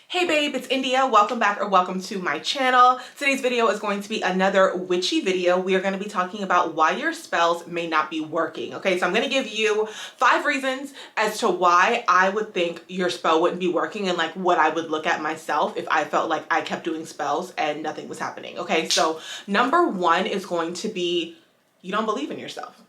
Hey babe, it's India. Welcome back or welcome to my channel. Today's video is going to be another witchy video. We are going to be talking about why your spells may not be working. Okay, so I'm going to give you 5 reasons as to why I would think your spell wouldn't be working and like what I would look at myself if I felt like I kept doing spells and nothing was happening. Okay, so number 1 is going to be you don't believe in yourself.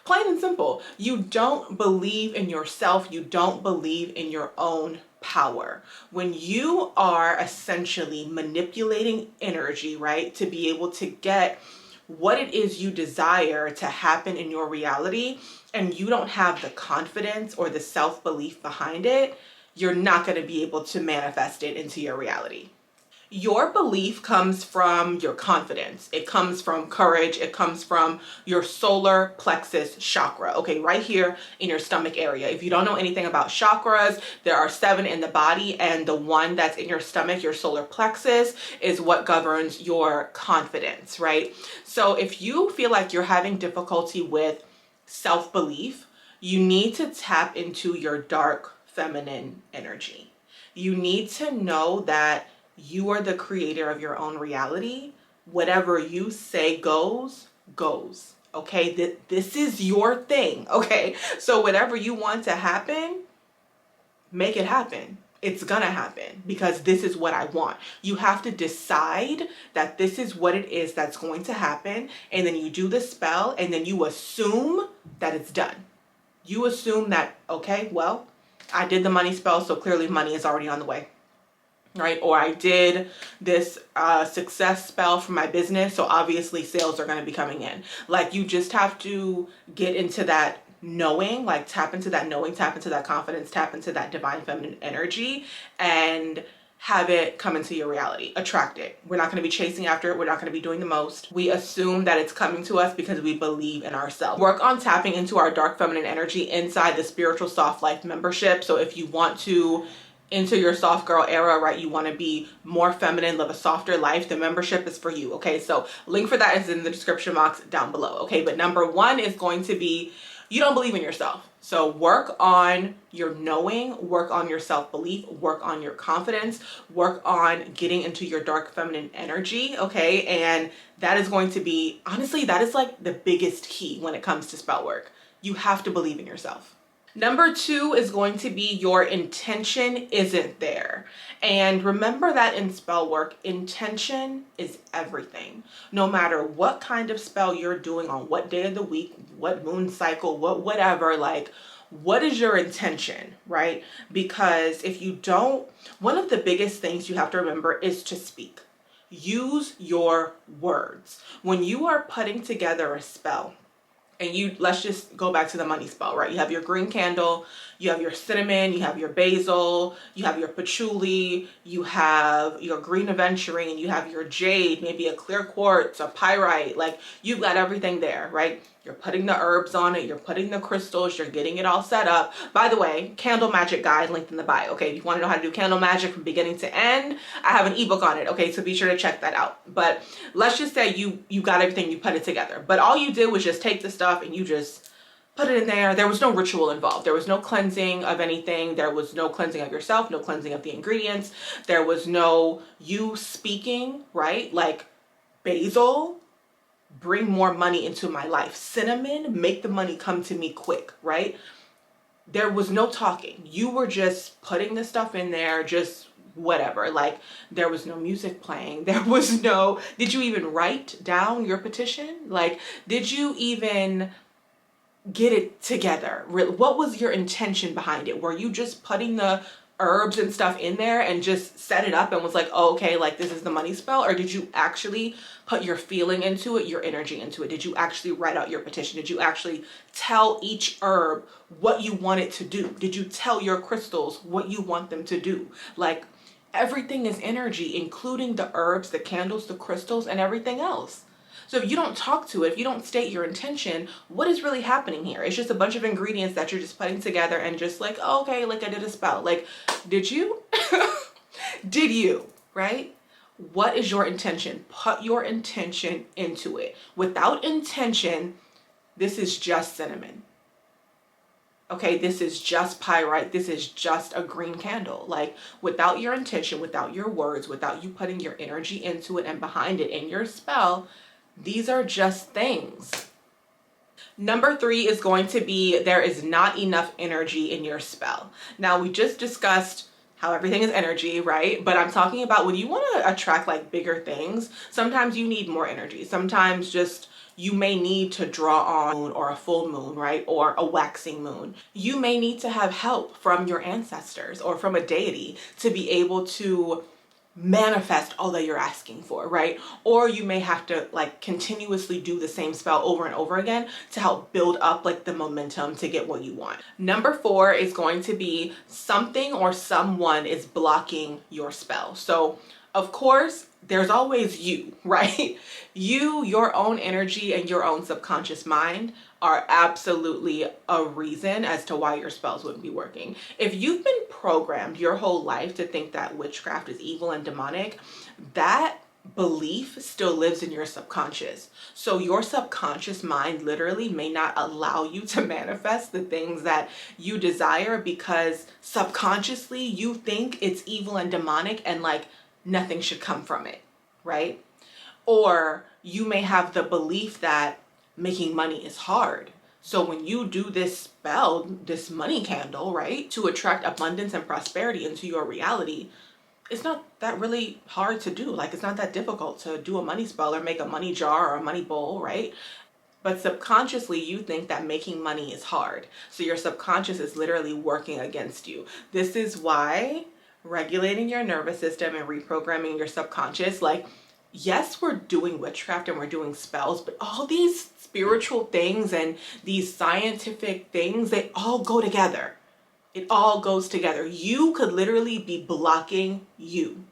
Plain and simple. You don't believe in yourself. You don't believe in your own power. When you are essentially manipulating energy, right, to be able to get what it is you desire to happen in your reality, and you don't have the confidence or the self-belief behind it, you're not going to be able to manifest it into your reality. Your belief comes from your confidence. It comes from courage. It comes from your solar plexus chakra. Okay, right here in your stomach area. If you don't know anything about chakras, there are 7 in the body, and the one that's in your stomach, your solar plexus, is what governs your confidence, right? So if you feel like you're having difficulty with self-belief, you need to tap into your dark feminine energy. You need to know that you are the creator of your own reality. Whatever you say goes. Okay, this is your thing. Okay, so whatever you want to happen, make it happen. It's gonna happen because this is what I want. You have to decide that this is what it is that's going to happen, and then you do the spell, and then you assume that it's done. You assume that, okay, well, I did the money spell, so clearly money is already on the way. Right? Or I did this success spell for my business, so obviously sales are going to be coming in. Like, you just have to get into that knowing, like tap into that knowing, tap into that confidence, tap into that divine feminine energy, and have it come into your reality. Attract it. We're not going to be chasing after it. We're not going to be doing the most. We assume that it's coming to us because we believe in ourselves. Work on tapping into our dark feminine energy inside the Spiritual Soft Life membership. So if you want to into your soft girl era, right, you want to be more feminine, live a softer life, the membership is for you. Okay, so link for that is in the description box down below. Okay, but number 1 is going to be you don't believe in yourself. So work on your knowing, work on your self-belief, work on your confidence, work on getting into your dark feminine energy. Okay, and that is going to be, honestly, that is like the biggest key when it comes to spell work. You have to believe in yourself. Number 2 is going to be your intention isn't there. And remember that in spell work, intention is everything. No matter what kind of spell you're doing, on what day of the week, what moon cycle, whatever, like, what is your intention, right? Because if you don't, one of the biggest things you have to remember is to speak. Use your words. When you are putting together a spell, and you, let's just go back to the money spell, right? You have your green candle, you have your cinnamon, you have your basil, you have your patchouli, you have your green aventurine, you have your jade, maybe a clear quartz, a pyrite, like you've got everything there, right? You're putting the herbs on it, you're putting the crystals, you're getting it all set up. By the way, candle magic guide linked in the bio. Okay, if you want to know how to do candle magic from beginning to end, I have an ebook on it. Okay, so be sure to check that out. But let's just say you got everything, you put it together. But all you did was just take the stuff and you just put it in there. There was no ritual involved. There was no cleansing of anything. There was no cleansing of yourself, no cleansing of the ingredients. There was no you speaking, right? Like basil, bring more money into my life. Cinnamon, make the money come to me quick, right? There was no talking. You were just putting the stuff in there, just whatever. Like, there was no music playing. There was no, did you even write down your petition? Like, did you even get it together? What was your intention behind it? Were you just putting the herbs and stuff in there and just set it up and was like, oh, okay, like this is the money spell? Or did you actually put your feeling into it, your energy into it? Did you actually write out your petition? Did you actually tell each herb what you want it to do? Did you tell your crystals what you want them to do? Like, everything is energy, including the herbs, the candles, the crystals, and everything else. So if you don't talk to it, if you don't state your intention, what is really happening here? It's just a bunch of ingredients that you're just putting together and just like, oh, okay, like I did a spell. Like, did you? Did you, right? What is your intention? Put your intention into it. Without intention, this is just cinnamon. Okay, this is just pyrite. This is just a green candle. Like, without your intention, without your words, without you putting your energy into it and behind it in your spell, these are just things. Number 3 is going to be there is not enough energy in your spell. Now, we just discussed how everything is energy, right? But I'm talking about when you want to attract like bigger things, sometimes you need more energy. Sometimes just you may need to draw on moon or a full moon, right? Or a waxing moon. You may need to have help from your ancestors or from a deity to be able to manifest all that you're asking for, right? Or you may have to like continuously do the same spell over and over again to help build up like the momentum to get what you want. Number 4 is going to be something or someone is blocking your spell. So of course, there's always you, right? You, your own energy and your own subconscious mind are absolutely a reason as to why your spells wouldn't be working. If you've been programmed your whole life to think that witchcraft is evil and demonic, that belief still lives in your subconscious. So your subconscious mind literally may not allow you to manifest the things that you desire because subconsciously you think it's evil and demonic and like nothing should come from it, right? Or you may have the belief that making money is hard. So when you do this spell, this money candle, right, to attract abundance and prosperity into your reality, it's not that really hard to do. Like, it's not that difficult to do a money spell or make a money jar or a money bowl, right? But subconsciously, you think that making money is hard. So your subconscious is literally working against you. This is why regulating your nervous system and reprogramming your subconscious, like, yes, we're doing witchcraft and we're doing spells, but all these spiritual things and these scientific things, they all go together. It all goes together. You could literally be blocking you.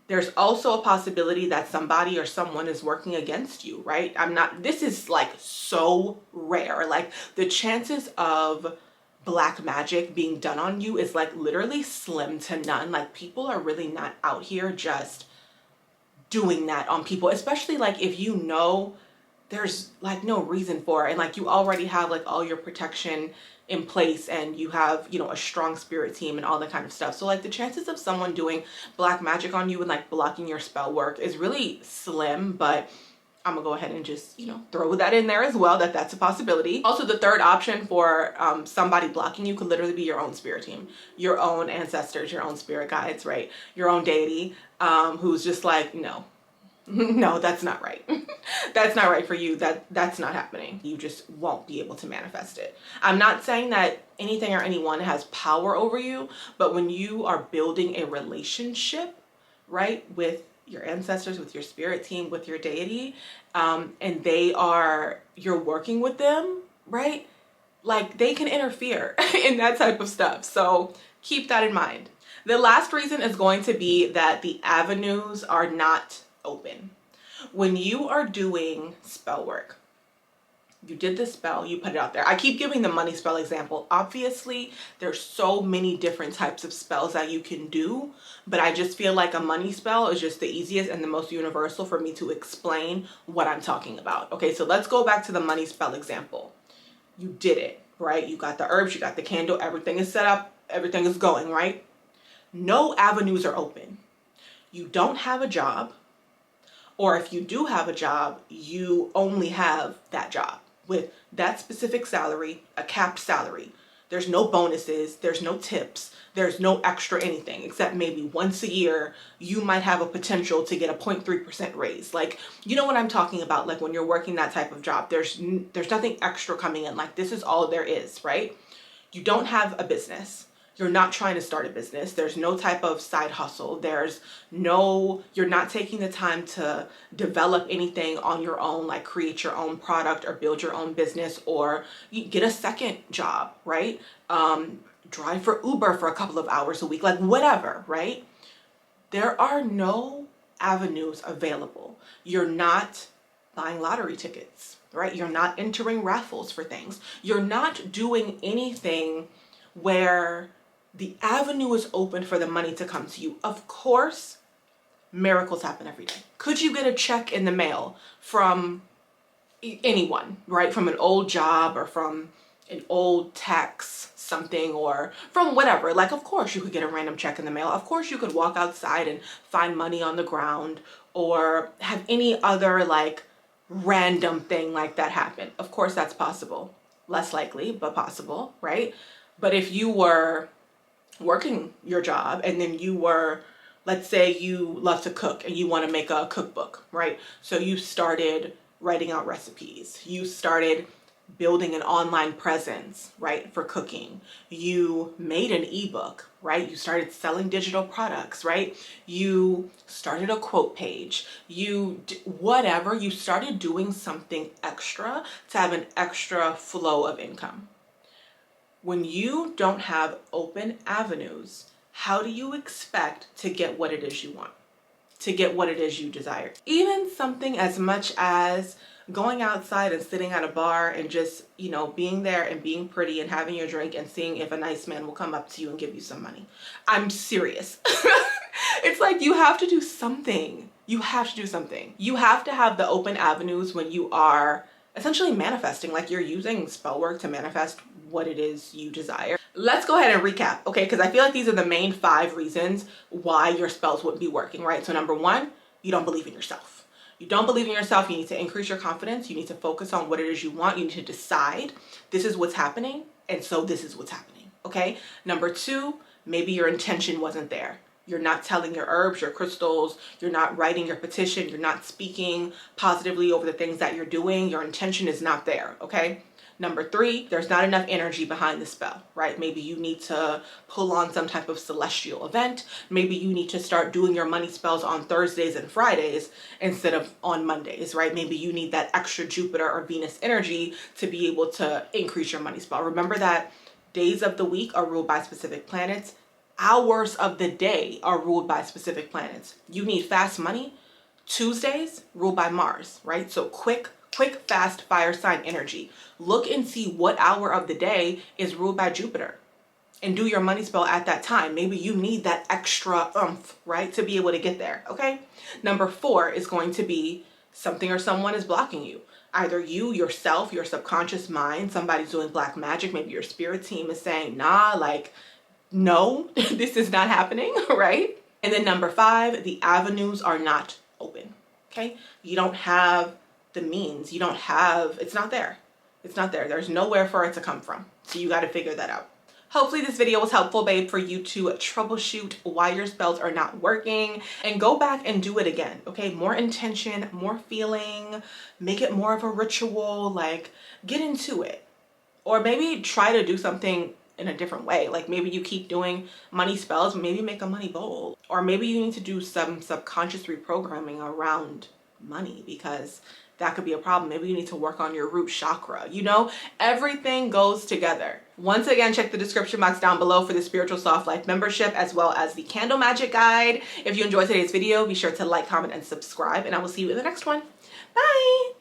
There's also a possibility that somebody or someone is working against you, right? This is like so rare. Like, the chances of black magic being done on you is like literally slim to none. Like, people are really not out here just doing that on people, especially like if you know there's like no reason for it and like you already have like all your protection in place and you have, you know, a strong spirit team and all that kind of stuff. So like the chances of someone doing black magic on you and like blocking your spell work is really slim, but I'm gonna go ahead and just, you know, throw that in there as well, that's a possibility. Also, the third option for somebody blocking you could literally be your own spirit team, your own ancestors, your own spirit guides, right? Your own deity, who's just like, no, no, that's not right. That's not right for you. That's not happening. You just won't be able to manifest it. I'm not saying that anything or anyone has power over you, but when you are building a relationship, right, with your ancestors, with your spirit team, with your deity, and you're working with them, right? Like, they can interfere in that type of stuff. So keep that in mind. The last reason is going to be that the avenues are not open. When you are doing spell work, you did the spell, you put it out there. I keep giving the money spell example. Obviously, there's so many different types of spells that you can do, but I just feel like a money spell is just the easiest and the most universal for me to explain what I'm talking about. Okay, so let's go back to the money spell example. You did it, right? You got the herbs, you got the candle, everything is set up, everything is going, right? No avenues are open. You don't have a job, or if you do have a job, you only have that job with that specific salary, a capped salary. There's no bonuses, there's no tips, there's no extra anything, except maybe once a year, you might have a potential to get a 0.3% raise. Like, you know what I'm talking about? Like, when you're working that type of job, there's nothing extra coming in. Like, this is all there is, right? You don't have a business. You're not trying to start a business. There's no type of side hustle. You're not taking the time to develop anything on your own, like create your own product or build your own business or get a second job, right? Drive for Uber for a couple of hours a week, like whatever, right? There are no avenues available. You're not buying lottery tickets, right? You're not entering raffles for things. You're not doing anything where the avenue is open for the money to come to you. Of course, miracles happen every day. Could you get a check in the mail from anyone, right? From an old job or from an old tax something or from whatever. Like, of course you could get a random check in the mail. Of course you could walk outside and find money on the ground or have any other like random thing like that happen. Of course that's possible. Less likely, but possible, right? But if you were working your job and then you were, let's say you love to cook and you want to make a cookbook, right? So you started writing out recipes. You started building an online presence, right, for cooking. You made an ebook, right? You started selling digital products, right? You started a quote page. Whatever, you started doing something extra to have an extra flow of income. When you don't have open avenues, how do you expect to get what it is you want? To get what it is you desire? Even something as much as going outside and sitting at a bar and just, you know, being there and being pretty and having your drink and seeing if a nice man will come up to you and give you some money. I'm serious. It's like you have to do something. You have to do something. You have to have the open avenues when you are essentially manifesting, like you're using spell work to manifest what it is you desire. Let's go ahead and recap, okay? Because I feel like these are the main 5 reasons why your spells wouldn't be working, right? So number 1, you don't believe in yourself. You don't believe in yourself. You need to increase your confidence. You need to focus on what it is you want. You need to decide this is what's happening, and so this is what's happening, okay? Number 2, maybe your intention wasn't there. You're not telling your herbs, your crystals, you're not writing your petition, you're not speaking positively over the things that you're doing. Your intention is not there, okay? Number 3, there's not enough energy behind the spell, right? Maybe you need to pull on some type of celestial event. Maybe you need to start doing your money spells on Thursdays and Fridays instead of on Mondays, right? Maybe you need that extra Jupiter or Venus energy to be able to increase your money spell. Remember that days of the week are ruled by specific planets. Hours of the day are ruled by specific planets. You need fast money. Tuesdays ruled by Mars, right? So quick, fast fire sign energy. Look and see what hour of the day is ruled by Jupiter and do your money spell at that time. Maybe you need that extra oomph, right, to be able to get there, okay? Number 4 is going to be something or someone is blocking you. Either you, yourself, your subconscious mind, somebody's doing black magic. Maybe your spirit team is saying, nah, like, no, this is not happening, right? And then number 5, the avenues are not open, okay? You don't have the means. You don't have, it's not there. It's not there. There's nowhere for it to come from. So you got to figure that out. Hopefully this video was helpful, babe, for you to troubleshoot why your spells are not working and go back and do it again, okay? More intention, more feeling, make it more of a ritual, like get into it. Or maybe try to do something in a different way. Like maybe you keep doing money spells, maybe make a money bowl. Or maybe you need to do some subconscious reprogramming around money because that could be a problem. Maybe you need to work on your root chakra. You know, everything goes together. Once again, check the description box down below for the Spiritual Soft Life membership as well as the Candle Magic Guide. If you enjoyed today's video, be sure to like, comment, and subscribe, and I will see you in the next one. Bye!